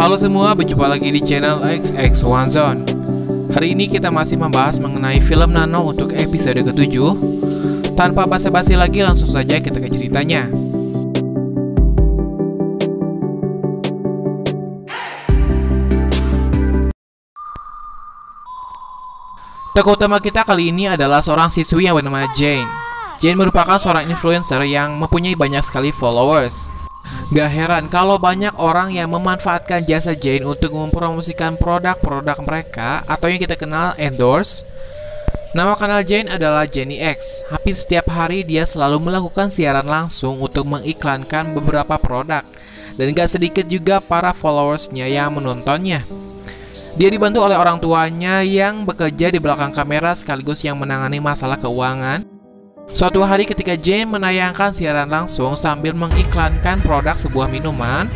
Halo semua, berjumpa lagi di channel XX One Zone. Hari ini kita masih membahas mengenai film Nano untuk episode ke-7. Tanpa basa-basi lagi, langsung saja kita ke ceritanya. Tokoh utama kita kali ini adalah seorang siswi yang bernama Jane. Jane merupakan seorang influencer yang mempunyai banyak sekali followers. Gak heran kalau banyak orang yang memanfaatkan jasa Jane untuk mempromosikan produk-produk mereka atau yang kita kenal endorse. Nama kanal Jane adalah Jenny X. Hampir setiap hari dia selalu melakukan siaran langsung untuk mengiklankan beberapa produk. Dan gak sedikit juga para followersnya yang menontonnya. Dia dibantu oleh orang tuanya yang bekerja di belakang kamera sekaligus yang menangani masalah keuangan. Suatu hari ketika Jane menayangkan siaran langsung sambil mengiklankan produk sebuah minuman,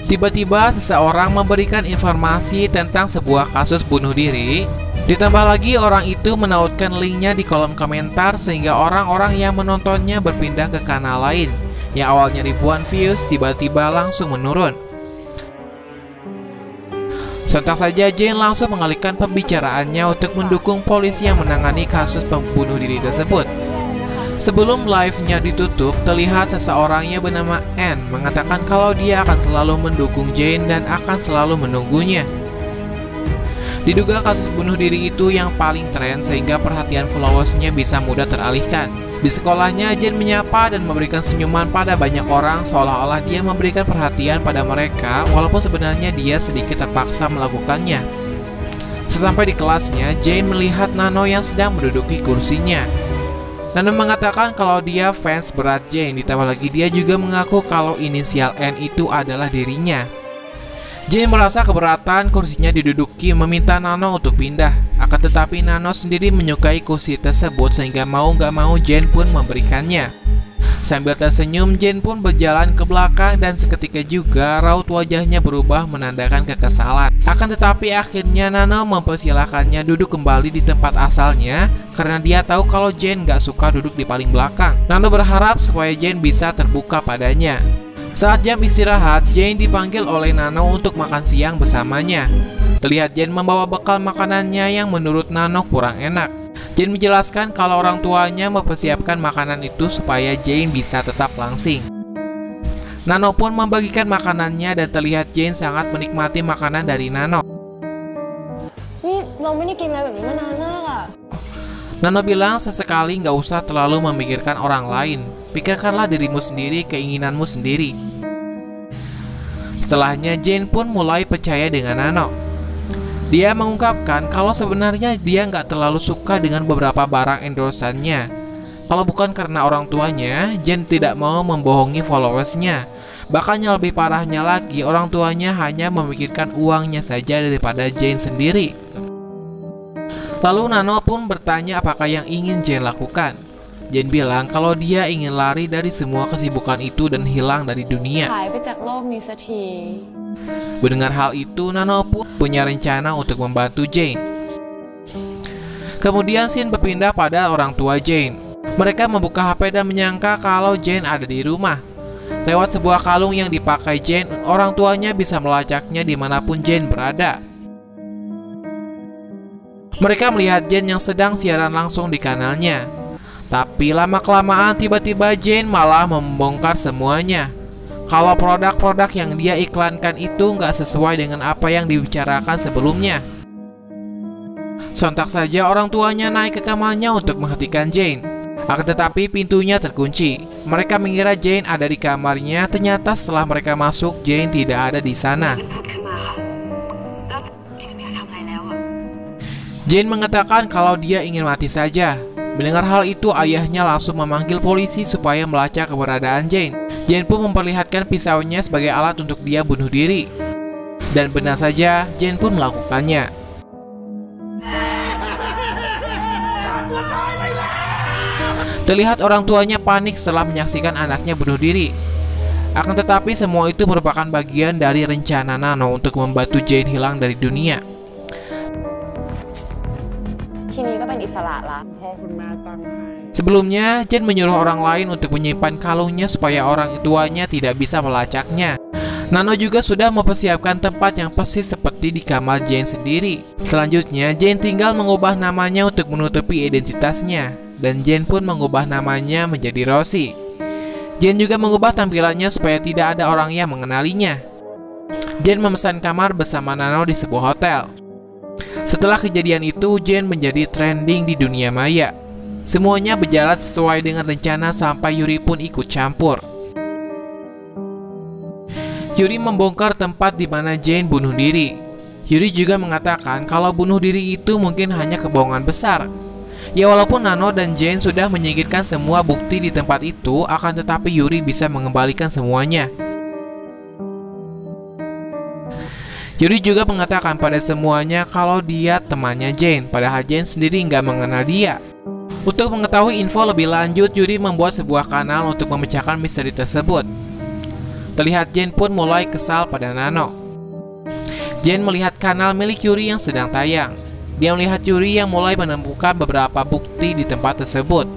tiba-tiba seseorang memberikan informasi tentang sebuah kasus bunuh diri. Ditambah lagi orang itu menautkan linknya di kolom komentar sehingga orang-orang yang menontonnya berpindah ke kanal lain yang awalnya ribuan views tiba-tiba langsung menurun. Sontak saja Jane langsung mengalihkan pembicaraannya untuk mendukung polisi yang menangani kasus pembunuh diri tersebut. Sebelum live-nya ditutup, terlihat seseorang yang bernama Anne mengatakan kalau dia akan selalu mendukung Jane dan akan selalu menunggunya. Diduga kasus bunuh diri itu yang paling tren sehingga perhatian followersnya bisa mudah teralihkan. Di sekolahnya, Jane menyapa dan memberikan senyuman pada banyak orang seolah-olah dia memberikan perhatian pada mereka walaupun sebenarnya dia sedikit terpaksa melakukannya. Sesampai di kelasnya, Jane melihat Nano yang sedang menduduki kursinya. Nano mengatakan kalau dia fans berat Jane, ditambah lagi dia juga mengaku kalau inisial N itu adalah dirinya. Jane merasa keberatan kursinya diduduki meminta Nano untuk pindah. Akan tetapi Nano sendiri menyukai kursi tersebut sehingga mau gak mau Jane pun memberikannya. Sambil tersenyum, Jane pun berjalan ke belakang dan seketika juga raut wajahnya berubah menandakan kekesalan. Akan tetapi akhirnya Nano mempersilahkannya duduk kembali di tempat asalnya karena dia tahu kalau Jane gak suka duduk di paling belakang. Nano berharap supaya Jane bisa terbuka padanya. Saat jam istirahat, Jane dipanggil oleh Nano untuk makan siang bersamanya. Terlihat Jane membawa bekal makanannya yang menurut Nano kurang enak. Jane menjelaskan kalau orang tuanya mempersiapkan makanan itu supaya Jane bisa tetap langsing. Nano pun membagikan makanannya dan terlihat Jane sangat menikmati makanan dari Nano. Nano bilang sesekali nggak usah terlalu memikirkan orang lain. Pikirkanlah dirimu sendiri, keinginanmu sendiri. Setelahnya Jane pun mulai percaya dengan Nano. Dia mengungkapkan kalau sebenarnya dia nggak terlalu suka dengan beberapa barang endorsannya. Kalau bukan karena orang tuanya, Jane tidak mau membohongi followersnya. Bahkan yang lebih parahnya lagi, orang tuanya hanya memikirkan uangnya saja daripada Jane sendiri. Lalu Nano pun bertanya apakah yang ingin Jane lakukan. Jane bilang kalau dia ingin lari dari semua kesibukan itu dan hilang dari dunia. Mendengar hal itu, Nano pun punya rencana untuk membantu Jane. Kemudian scene berpindah pada orang tua Jane. Mereka membuka HP dan menyangka kalau Jane ada di rumah. Lewat sebuah kalung yang dipakai Jane, orang tuanya bisa melacaknya dimanapun Jane berada. Mereka melihat Jane yang sedang siaran langsung di kanalnya. Tapi lama-kelamaan tiba-tiba Jane malah membongkar semuanya. Kalau produk-produk yang dia iklankan itu nggak sesuai dengan apa yang dibicarakan sebelumnya. Sontak saja orang tuanya naik ke kamarnya untuk menghentikan Jane. Akan tetapi pintunya terkunci. Mereka mengira Jane ada di kamarnya, ternyata setelah mereka masuk Jane tidak ada di sana. Jane mengatakan kalau dia ingin mati saja. Mendengar hal itu, ayahnya langsung memanggil polisi supaya melacak keberadaan Jane. Jane pun memperlihatkan pisaunya sebagai alat untuk dia bunuh diri. Dan benar saja, Jane pun melakukannya. Terlihat orang tuanya panik setelah menyaksikan anaknya bunuh diri. Akan tetapi semua itu merupakan bagian dari rencana Nano untuk membantu Jane hilang dari dunia. Sebelumnya, Jane menyuruh orang lain untuk menyimpan kalungnya supaya orang tuanya tidak bisa melacaknya. Nano juga sudah mempersiapkan tempat yang persis seperti di kamar Jane sendiri. Selanjutnya, Jane tinggal mengubah namanya untuk menutupi identitasnya, dan Jane pun mengubah namanya menjadi Rosie. Jane juga mengubah tampilannya supaya tidak ada orang yang mengenalinya. Jane memesan kamar bersama Nano di sebuah hotel. Setelah kejadian itu, Jane menjadi trending di dunia maya. Semuanya berjalan sesuai dengan rencana sampai Yuri pun ikut campur. Yuri membongkar tempat di mana Jane bunuh diri. Yuri juga mengatakan kalau bunuh diri itu mungkin hanya kebohongan besar. Ya, walaupun Nano dan Jane sudah menyingkirkan semua bukti di tempat itu, akan tetapi Yuri bisa mengembalikan semuanya. Yuri juga mengatakan pada semuanya kalau dia temannya Jane, padahal Jane sendiri nggak mengenal dia. Untuk mengetahui info lebih lanjut, Yuri membuat sebuah kanal untuk memecahkan misteri tersebut. Terlihat Jane pun mulai kesal pada Nano. Jane melihat kanal milik Yuri yang sedang tayang. Dia melihat Yuri yang mulai menemukan beberapa bukti di tempat tersebut.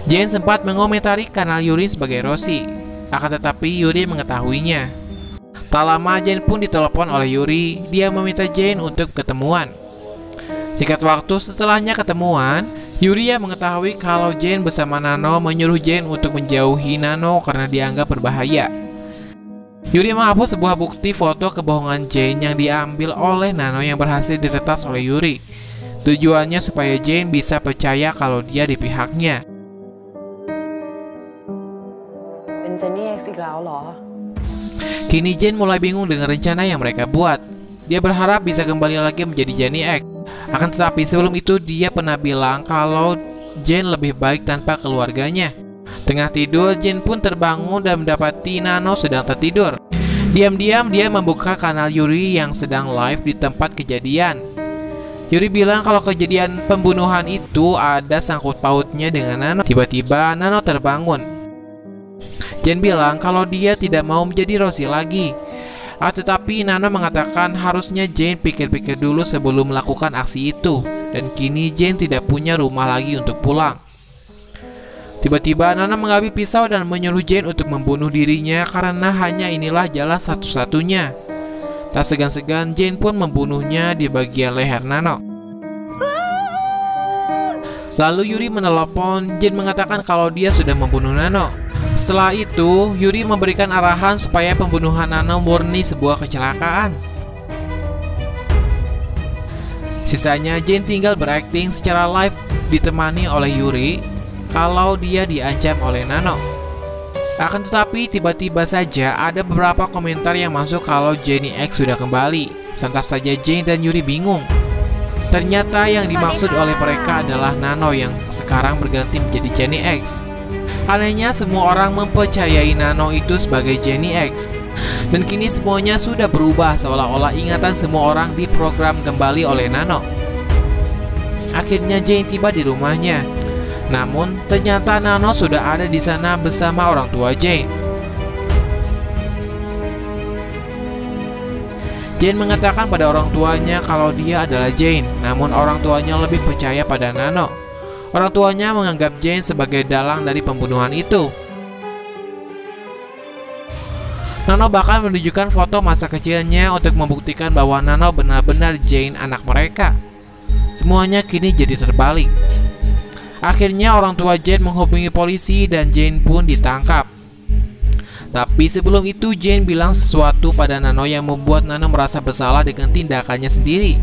Jane sempat mengomentari kanal Yuri sebagai Rosie, akan tetapi Yuri mengetahuinya. Tak lama Jane pun ditelepon oleh Yuri. Dia meminta Jane untuk ketemuan. Singkat waktu setelahnya ketemuan, Yuri yang mengetahui kalau Jane bersama Nano menyuruh Jane untuk menjauhi Nano karena dianggap berbahaya. Yuri menghapus sebuah bukti foto kebohongan Jane yang diambil oleh Nano yang berhasil diretas oleh Yuri. Tujuannya supaya Jane bisa percaya kalau dia di pihaknya. Kini Jane mulai bingung dengan rencana yang mereka buat. Dia berharap bisa kembali lagi menjadi Jenny X. Akan tetapi sebelum itu dia pernah bilang kalau Jane lebih baik tanpa keluarganya. Tengah tidur, Jane pun terbangun dan mendapati Nano sedang tertidur. Diam-diam dia membuka kanal Yuri yang sedang live di tempat kejadian. Yuri bilang kalau kejadian pembunuhan itu ada sangkut pautnya dengan Nano. Tiba-tiba Nano terbangun. Jane bilang kalau dia tidak mau menjadi Rosie lagi. Tetapi Nano mengatakan harusnya Jane pikir-pikir dulu sebelum melakukan aksi itu. Dan kini Jane tidak punya rumah lagi untuk pulang. Tiba-tiba Nano mengambil pisau dan menyuruh Jane untuk membunuh dirinya karena hanya inilah jalan satu-satunya. Tak segan-segan Jane pun membunuhnya di bagian leher Nano. Lalu Yuri menelepon Jane mengatakan kalau dia sudah membunuh Nano. Setelah itu Yuri memberikan arahan supaya pembunuhan Nano murni sebuah kecelakaan. Sisanya Jane tinggal berakting secara live ditemani oleh Yuri kalau dia diancam oleh Nano. Akan tetapi tiba-tiba saja ada beberapa komentar yang masuk kalau Jenny X sudah kembali. Sontak saja Jane dan Yuri bingung. Ternyata yang dimaksud oleh mereka adalah Nano yang sekarang berganti menjadi Jenny X. Anehnya semua orang mempercayai Nano itu sebagai Jenny X. Dan kini semuanya sudah berubah seolah-olah ingatan semua orang diprogram kembali oleh Nano. Akhirnya Jane tiba di rumahnya. Namun, ternyata Nano sudah ada di sana bersama orang tua Jane. Jane mengatakan pada orang tuanya kalau dia adalah Jane, namun orang tuanya lebih percaya pada Nano. Orang tuanya menganggap Jane sebagai dalang dari pembunuhan itu. Nano bahkan menunjukkan foto masa kecilnya untuk membuktikan bahwa Nano benar-benar Jane anak mereka. Semuanya kini jadi terbalik. Akhirnya orang tua Jane menghubungi polisi dan Jane pun ditangkap. Tapi sebelum itu Jane bilang sesuatu pada Nano yang membuat Nano merasa bersalah dengan tindakannya sendiri.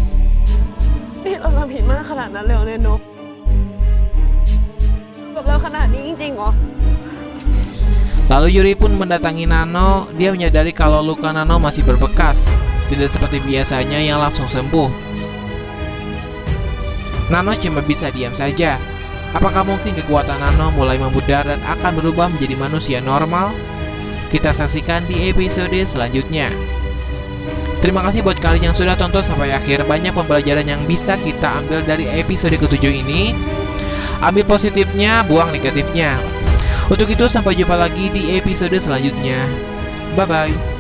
Lalu Yuri pun mendatangi Nano. Dia menyadari kalau luka Nano masih berbekas, tidak seperti biasanya yang langsung sembuh. Nano cuma bisa diam saja. Apakah mungkin kekuatan Nano mulai memudar dan akan berubah menjadi manusia normal? Kita saksikan di episode selanjutnya. Terima kasih buat kalian yang sudah tonton sampai akhir. Banyak pembelajaran yang bisa kita ambil dari episode ke-7 ini. Ambil positifnya, buang negatifnya. Untuk itu sampai jumpa lagi di episode selanjutnya. Bye-bye.